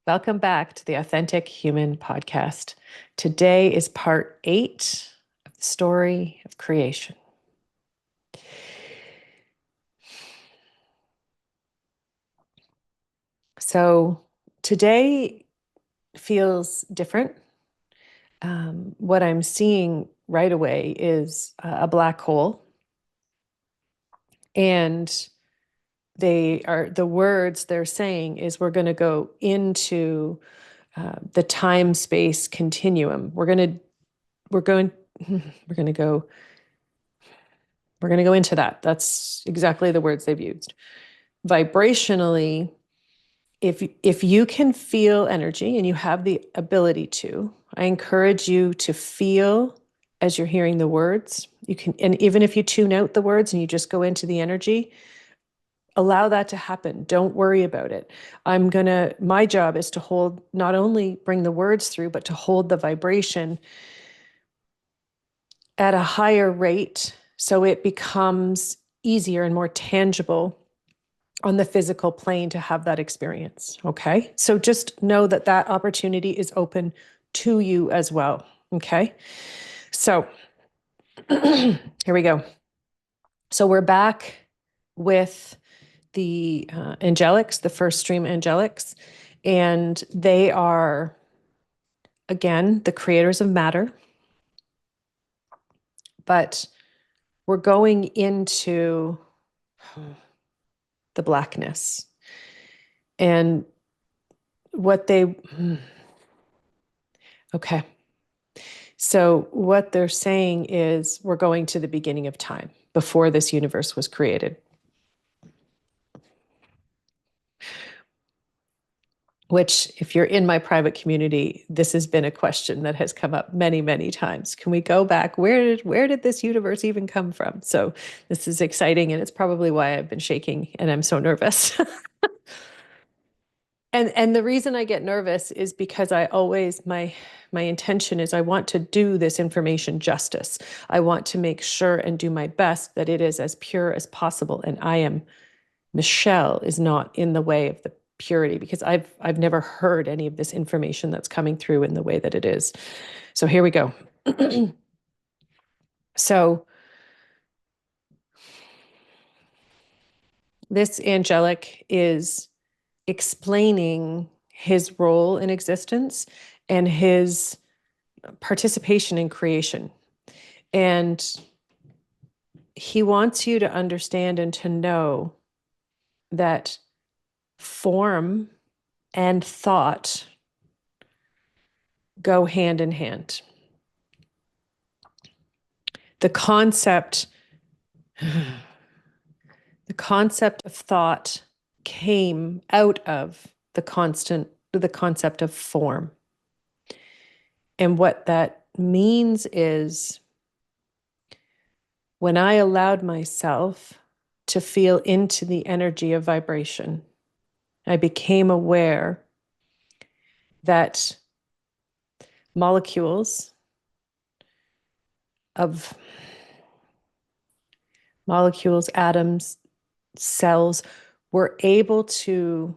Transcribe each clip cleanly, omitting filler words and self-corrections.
Welcome back to the Authentic Human Podcast. Today is part 8 of the story of creation. So today feels different. What I'm seeing right away is a black hole, and the words they're saying is we're going to go into the time space continuum. We're going we're going to go into that. That's exactly the words they've used. Vibrationally, if you can feel energy and you have the ability to, I encourage you to feel as you're hearing the words. You can, and even if you tune out the words and you just go into the energy, allow that to happen. Don't worry about it. My job is to hold, not only bring the words through, but to hold the vibration at a higher rate so it becomes easier and more tangible on the physical plane to have that experience. Okay. So just know that that opportunity is open to you as well. Okay. So here we go. So we're back with the angelics, the first stream angelics, and they are, again, the creators of matter. But we're going into the blackness. And okay. So what they're saying is we're going to the beginning of time before this universe was created. Which, if you're in my private community, this has been a question that has come up many, many times. Can we go back? Where did this universe even come from? So this is exciting, and it's probably why I've been shaking and I'm so nervous. And the reason I get nervous is because I always, my intention is I want to do this information justice. I want to make sure and do my best that it is as pure as possible. And Michelle is not in the way of the purity, because I've never heard any of this information that's coming through in the way that it is. So here we go. So this angelic is explaining his role in existence and his participation in creation. And he wants you to understand and to know that form and thought go hand in hand. The concept of thought came out of the concept of form. And what that means is when I allowed myself to feel into the energy of vibration, I became aware that molecules, atoms, cells were able to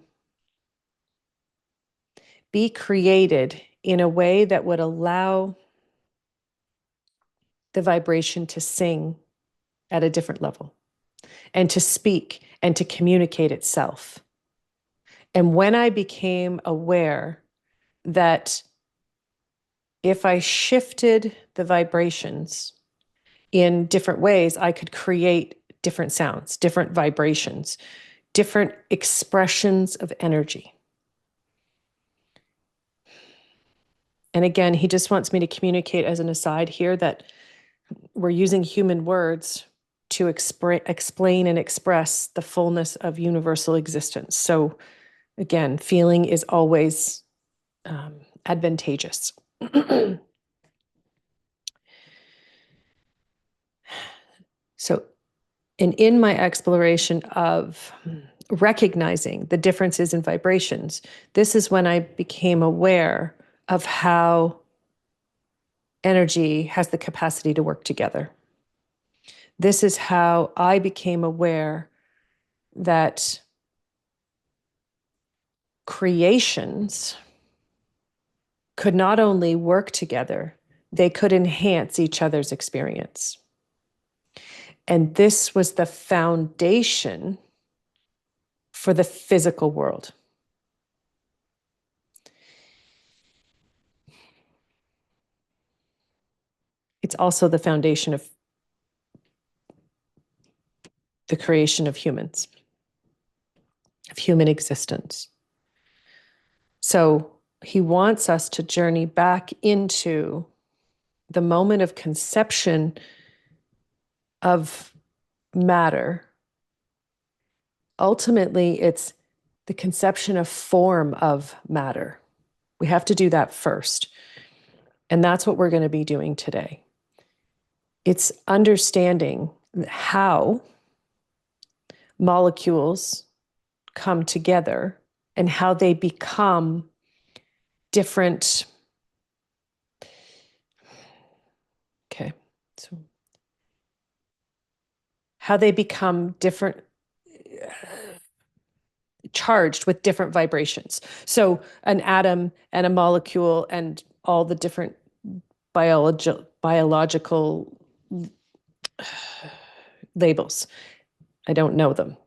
be created in a way that would allow the vibration to sing at a different level and to speak and to communicate itself. And when I became aware that if I shifted the vibrations in different ways, I could create different sounds, different vibrations, different expressions of energy. And again, he just wants me to communicate as an aside here that we're using human words to explain and express the fullness of universal existence. So again, feeling is always advantageous. So, in my exploration of recognizing the differences in vibrations, this is when I became aware of how energy has the capacity to work together. This is how I became aware that creations could not only work together, they could enhance each other's experience. And this was the foundation for the physical world. It's also the foundation of the creation of humans, of human existence. So he wants us to journey back into the moment of conception of matter. Ultimately, it's the conception of form of matter. We have to do that first. And that's what we're going to be doing today. It's understanding how molecules come together and how they become different. Okay, so how they become different, charged with different vibrations. So an atom and a molecule and all the different biological labels. I don't know them.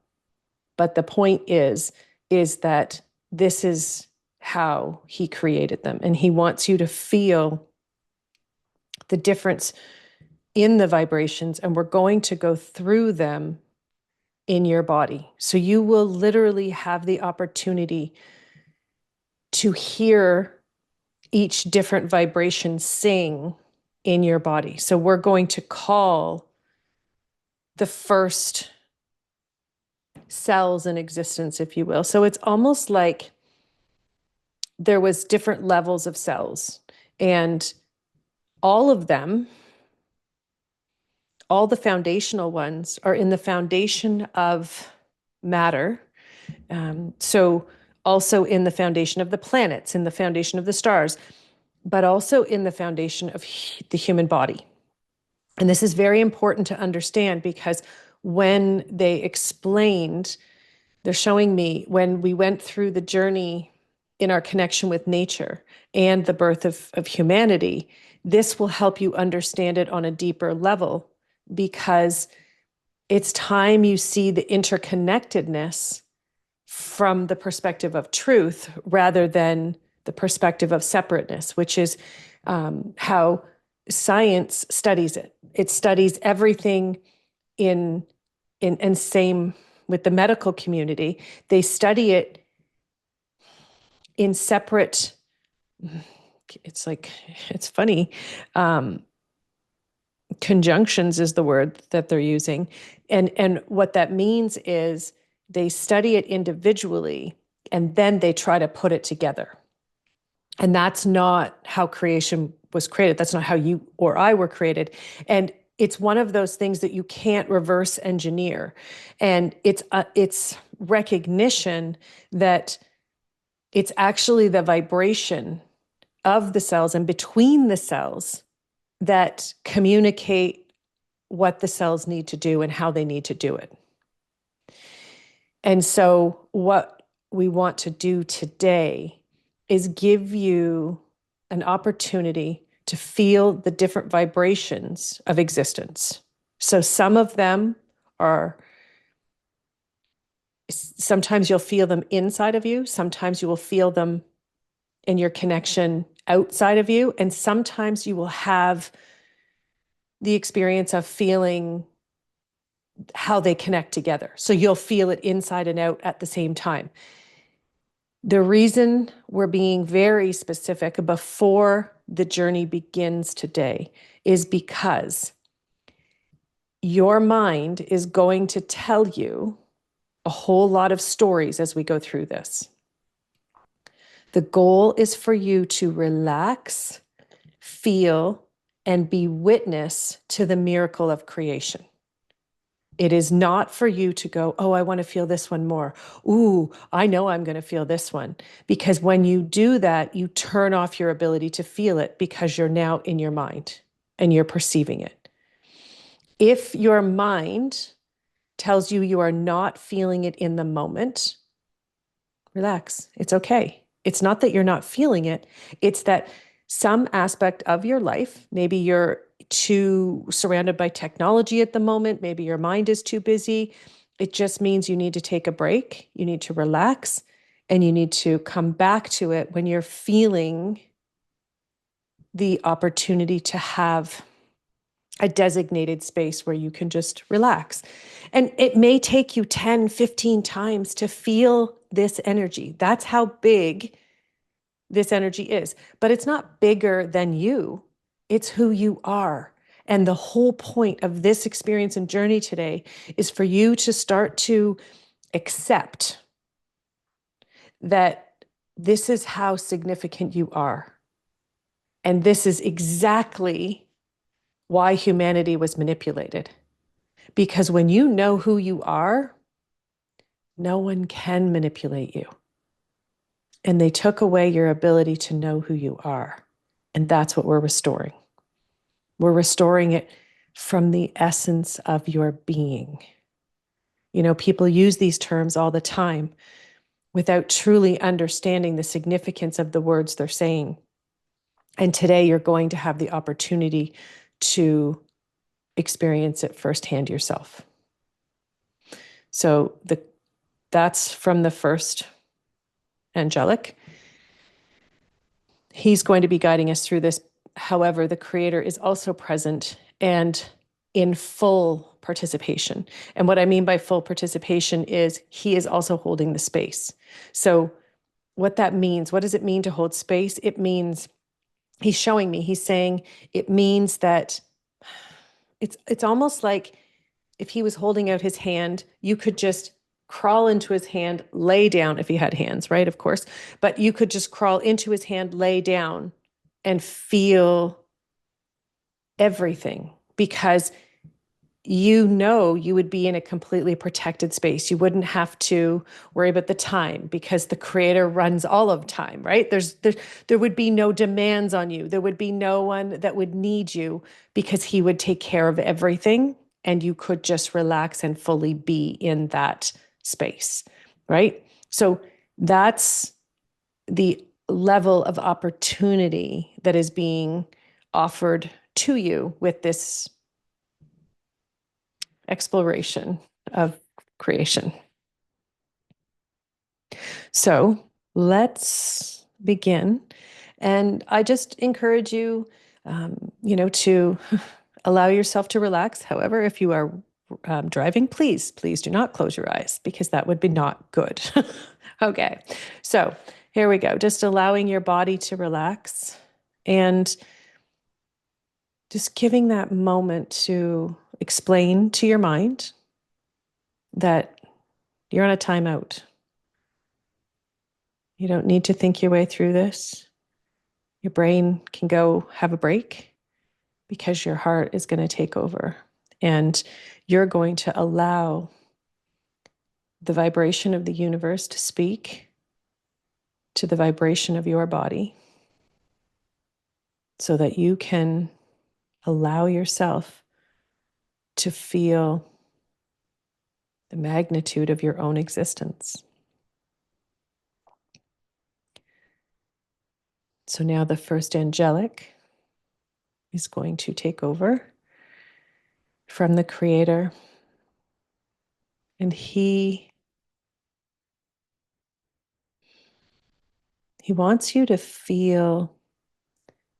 But the point is that this is how he created them. And he wants you to feel the difference in the vibrations. And we're going to go through them in your body. So you will literally have the opportunity to hear each different vibration sing in your body. So we're going to call the first cells in existence, if you will. So it's almost like there was different levels of cells, and all of them, all the foundational ones, are in the foundation of matter. So also in the foundation of the planets, in the foundation of the stars, but also in the foundation of the human body. And this is very important to understand, because when they explained, they're showing me when we went through the journey in our connection with nature and the birth of humanity, this will help you understand it on a deeper level, because it's time you see the interconnectedness from the perspective of truth rather than the perspective of separateness, which is how science studies it. It studies everything and same with the medical community. They study it in separate, it's funny. Conjunctions is the word that they're using. And what that means is they study it individually and then they try to put it together. And that's not how creation was created. That's not how you or I were created. And it's one of those things that you can't reverse engineer. And it's recognition that it's actually the vibration of the cells and between the cells that communicate what the cells need to do and how they need to do it. And so what we want to do today is give you an opportunity to feel the different vibrations of existence. So some of them are, sometimes you'll feel them inside of you, sometimes you will feel them in your connection outside of you, and sometimes you will have the experience of feeling how they connect together. So you'll feel it inside and out at the same time. The reason we're being very specific before the journey begins today is because your mind is going to tell you a whole lot of stories as we go through this. The goal is for you to relax, feel, and be witness to the miracle of creation. It is not for you to go, oh, I want to feel this one more. Ooh, I know I'm going to feel this one. Because when you do that, you turn off your ability to feel it because you're now in your mind and you're perceiving it. If your mind tells you you are not feeling it in the moment, relax. It's okay. It's not that you're not feeling it. It's that some aspect of your life, maybe you're too surrounded by technology at the moment, maybe your mind is too busy. It just means you need to take a break, you need to relax, and you need to come back to it when you're feeling the opportunity to have a designated space where you can just relax. And it may take you 10, 15 times to feel this energy. That's how big this energy is. But it's not bigger than you, it's who you are. And the whole point of this experience and journey today is for you to start to accept that this is how significant you are. And this is exactly why humanity was manipulated. Because when you know who you are, no one can manipulate you. And they took away your ability to know who you are. And that's what we're restoring. We're restoring it from the essence of your being. You know, people use these terms all the time without truly understanding the significance of the words they're saying. And today you're going to have the opportunity to experience it firsthand yourself. So that's from the first angelic. He's going to be guiding us through this. However, the Creator is also present and in full participation. And what I mean by full participation is he is also holding the space. So what that means, what does it mean to hold space? It means he's showing me, he's saying it means that it's almost like if he was holding out his hand, you could just crawl into his hand, lay down if he had hands, right? Of course. But you could just crawl into his hand, lay down, and feel everything because you know you would be in a completely protected space. You wouldn't have to worry about the time because the Creator runs all of time, right? There would be no demands on you. There would be no one that would need you because he would take care of everything and you could just relax and fully be in that space, right? So that's the level of opportunity that is being offered to you with this exploration of creation. So let's begin. And I just encourage you, to allow yourself to relax. However, if you are driving, please do not close your eyes because that would be not good. Okay, so here we go. Just allowing your body to relax and just giving that moment to explain to your mind that you're on a timeout. You don't need to think your way through this. Your brain can go have a break because your heart is going to take over. And you're going to allow the vibration of the universe to speak to the vibration of your body so that you can allow yourself to feel the magnitude of your own existence. So now the first angelic is going to take over from the Creator. And he wants you to feel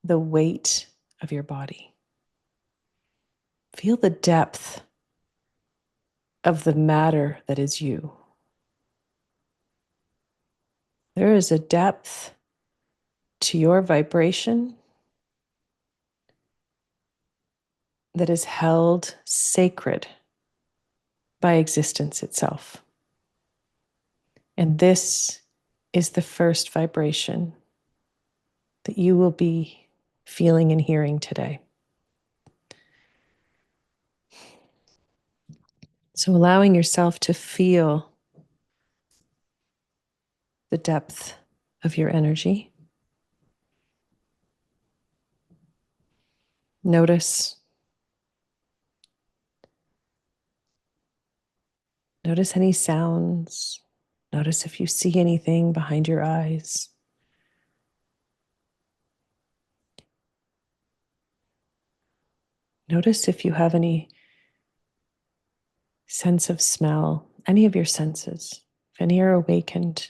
the weight of your body. Feel the depth of the matter that is you. There is a depth to your vibration that is held sacred by existence itself. And this is the first vibration that you will be feeling and hearing today. So allowing yourself to feel the depth of your energy. Notice any sounds. Notice if you see anything behind your eyes. Notice if you have any sense of smell, any of your senses, if any are awakened.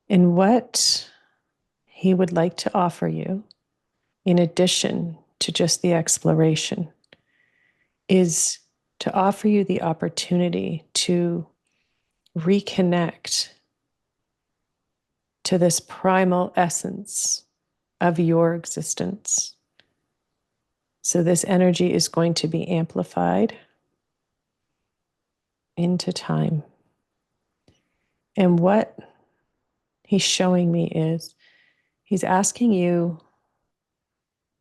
And what he would like to offer you, in addition to just the exploration, is to offer you the opportunity to reconnect to this primal essence of your existence. So this energy is going to be amplified into time. And what he's showing me is he's asking you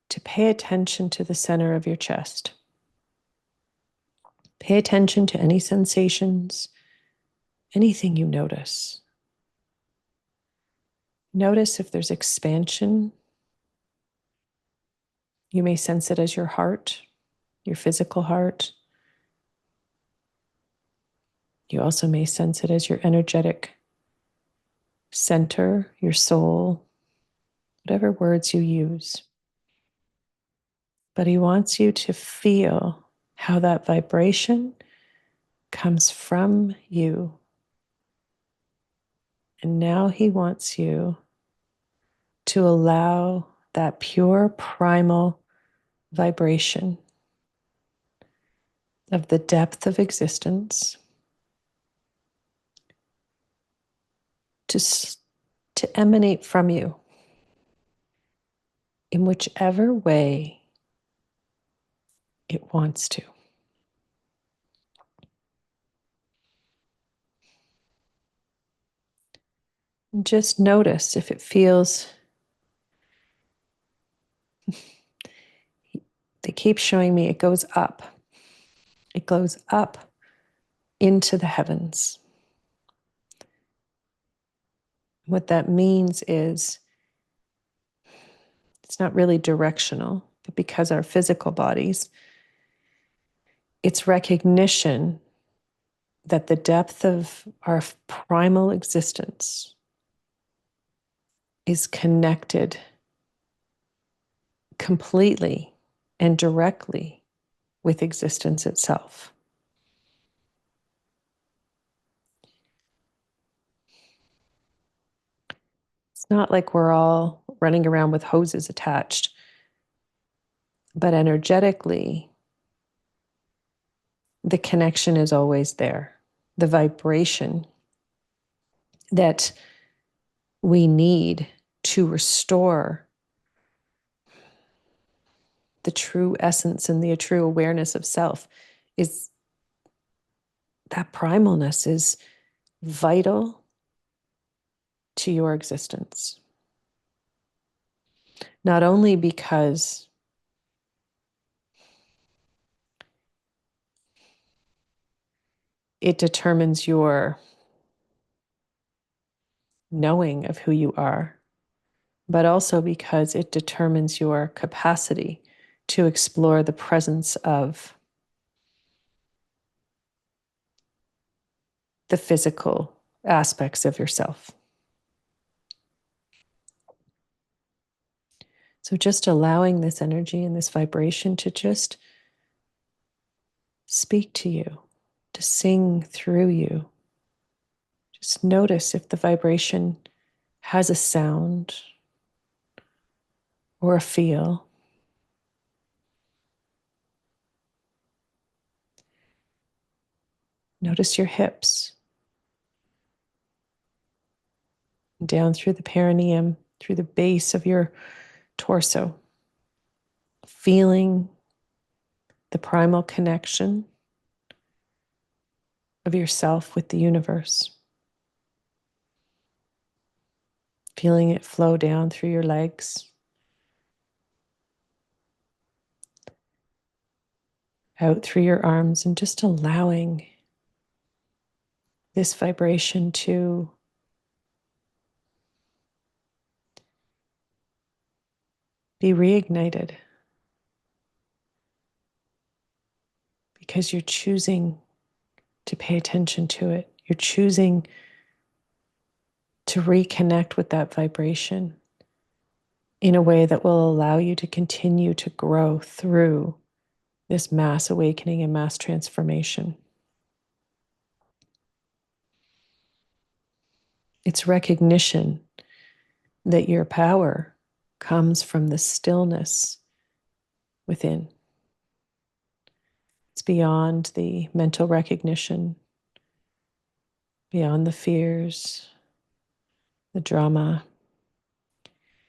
to pay attention to the center of your chest. Pay attention to any sensations, anything you notice. Notice if there's expansion. You may sense it as your heart, your physical heart. You also may sense it as your energetic center, your soul, whatever words you use. But he wants you to feel how that vibration comes from you. And now he wants you to allow that pure primal vibration of the depth of existence to emanate from you in whichever way it wants to. And just notice if it feels, they keep showing me it goes up. It goes up into the heavens. What that means is it's not really directional, but because our physical bodies, it's recognition that the depth of our primal existence is connected completely and directly with existence itself. It's not like we're all running around with hoses attached, but energetically, the connection is always there. The vibration that we need to restore the true essence and the true awareness of self is that primalness is vital to your existence. Not only because it determines your knowing of who you are, but also because it determines your capacity to explore the presence of the physical aspects of yourself. So just allowing this energy and this vibration to just speak to you, to sing through you. Just notice if the vibration has a sound or a feel. Notice your hips, down through the perineum, through the base of your torso, feeling the primal connection of yourself with the universe. Feeling it flow down through your legs, out through your arms, and just allowing this vibration to be reignited, because you're choosing to pay attention to it. You're choosing to reconnect with that vibration in a way that will allow you to continue to grow through this mass awakening and mass transformation. It's recognition that your power comes from the stillness within. It's beyond the mental recognition, beyond the fears, the drama,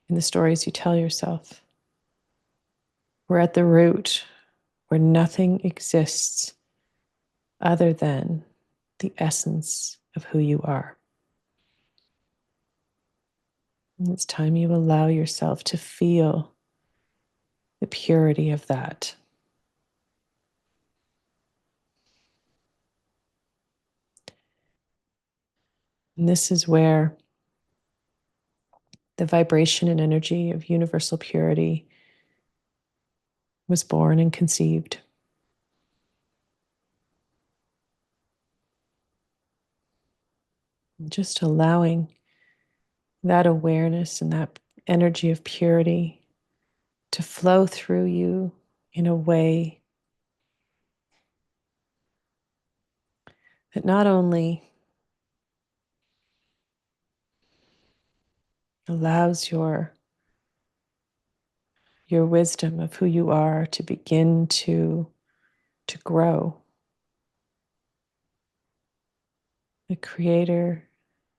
and the stories you tell yourself. We're at the root where nothing exists other than the essence of who you are. And it's time you allow yourself to feel the purity of that. And this is where the vibration and energy of universal purity was born and conceived. Just allowing that awareness and that energy of purity to flow through you in a way that not only allows your wisdom of who you are to begin to grow. The Creator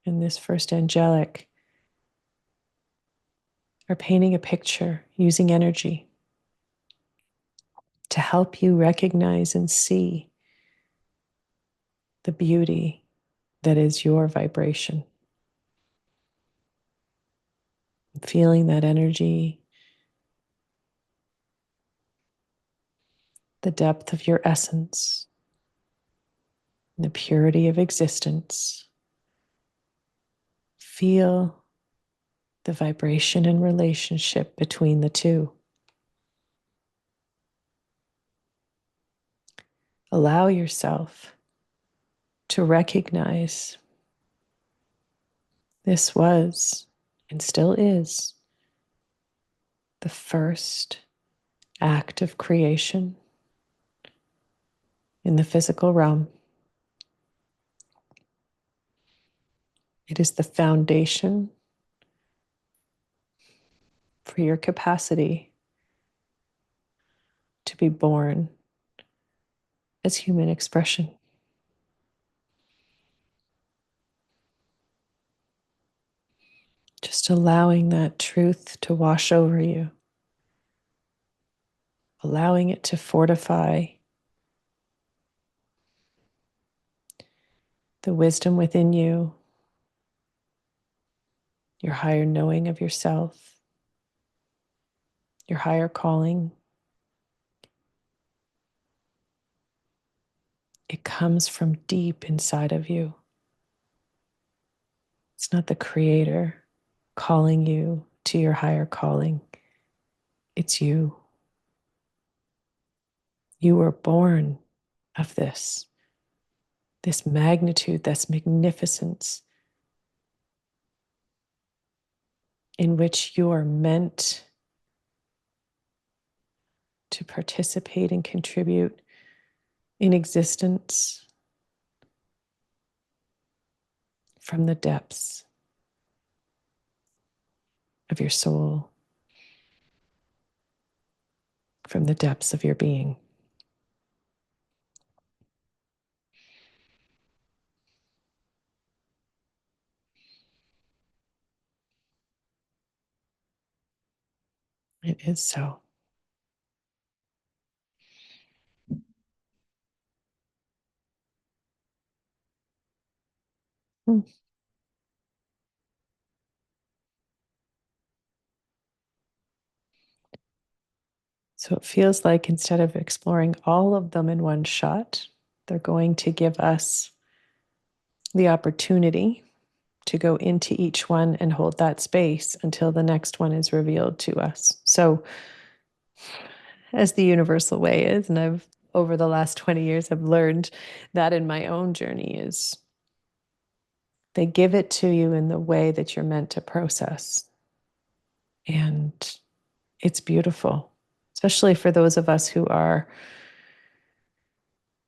and this first angelic are painting a picture using energy to help you recognize and see the beauty that is your vibration. Feeling that energy, the depth of your essence, the purity of existence. Feel the vibration and relationship between the two. Allow yourself to recognize this was and still is the first act of creation in the physical realm. It is the foundation for your capacity to be born as human expression. Just allowing that truth to wash over you, allowing it to fortify the wisdom within you, your higher knowing of yourself, your higher calling. It comes from deep inside of you. It's not the Creator calling you to your higher calling. It's you. You were born of this magnitude, this magnificence in which you are meant to participate and contribute in existence from the depths of your soul, from the depths of your being. It is so. Hmm. So it feels like instead of exploring all of them in one shot, they're going to give us the opportunity to go into each one and hold that space until the next one is revealed to us. So, as the universal way is, and I've over the last 20 years, I've learned that in my own journey is they give it to you in the way that you're meant to process. And it's beautiful, especially for those of us who are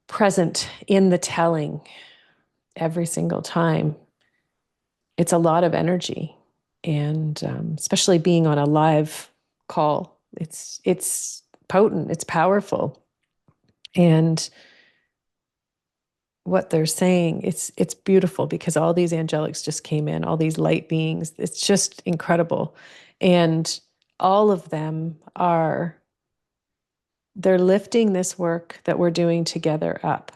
present in the telling every single time. It's a lot of energy. And especially being on a live call, it's potent, it's powerful. And what they're saying, it's beautiful because all these angelics just came in, all these light beings. It's just incredible. And all of them they're lifting this work that we're doing together up.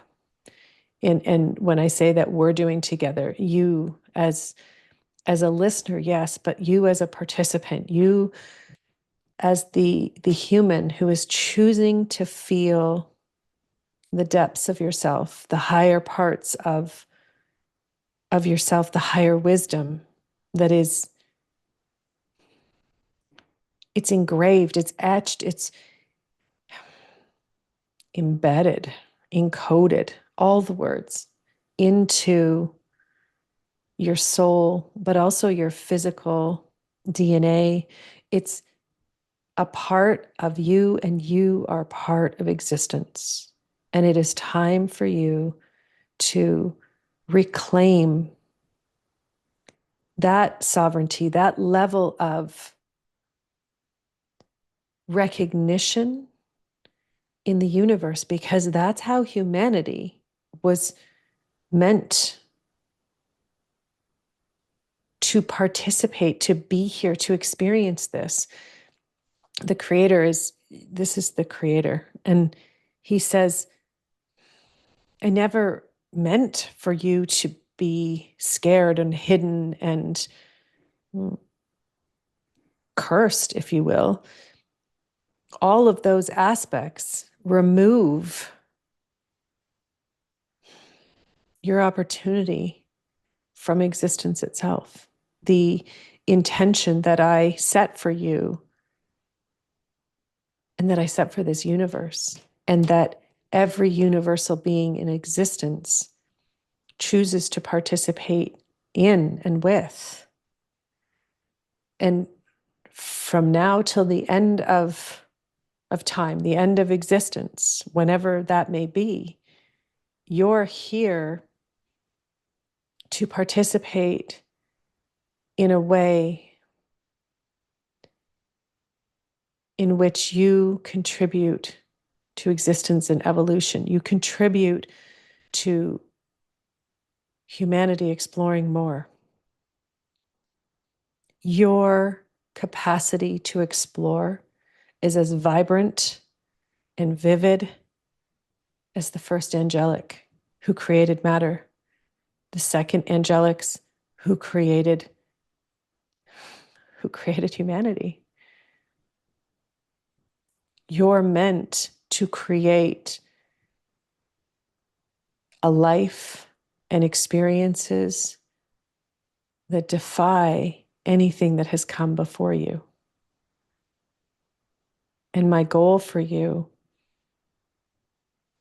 And when I say that we're doing together, you as a listener, yes, but you as a participant, you as the human who is choosing to feel the depths of yourself, the higher parts of yourself, the higher wisdom that is, it's engraved, it's etched, it's embedded, encoded, all the words into your soul, but also your physical DNA. It's a part of you, and you are part of existence. And it is time for you to reclaim that sovereignty, that level of recognition in the universe, because that's how humanity was meant to participate, to be here, to experience this. The creator this is the creator. And he says, I never meant for you to be scared and hidden and cursed, if you will. All of those aspects remove your opportunity from existence itself. The intention that I set for you and that I set for this universe, and that every universal being in existence chooses to participate in and with. And from now till the end of time, the end of existence, whenever that may be, you're here to participate in a way in which you contribute to existence and evolution. You contribute to humanity exploring more. Your capacity to explore is as vibrant and vivid as the first angelic who created matter, the second angelics who created humanity. You're meant to create a life and experiences that defy anything that has come before you. And my goal for you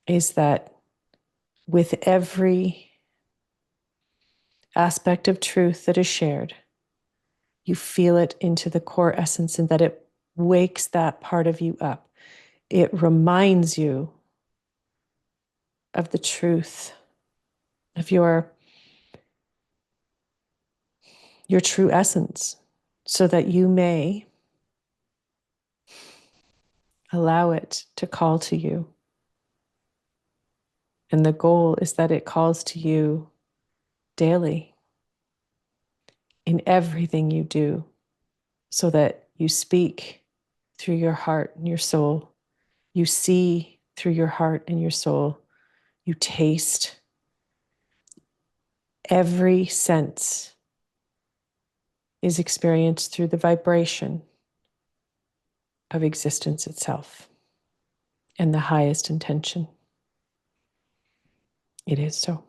is that with every aspect of truth that is shared, you feel it into the core essence, and that it wakes that part of you up. It reminds you of the truth of your true essence, so that you may allow it to call to you. And the goal is that it calls to you daily in everything you do, so that you speak through your heart and your soul. You see through your heart and your soul. You taste. Every sense is experienced through the vibration of existence itself and the highest intention. It is so.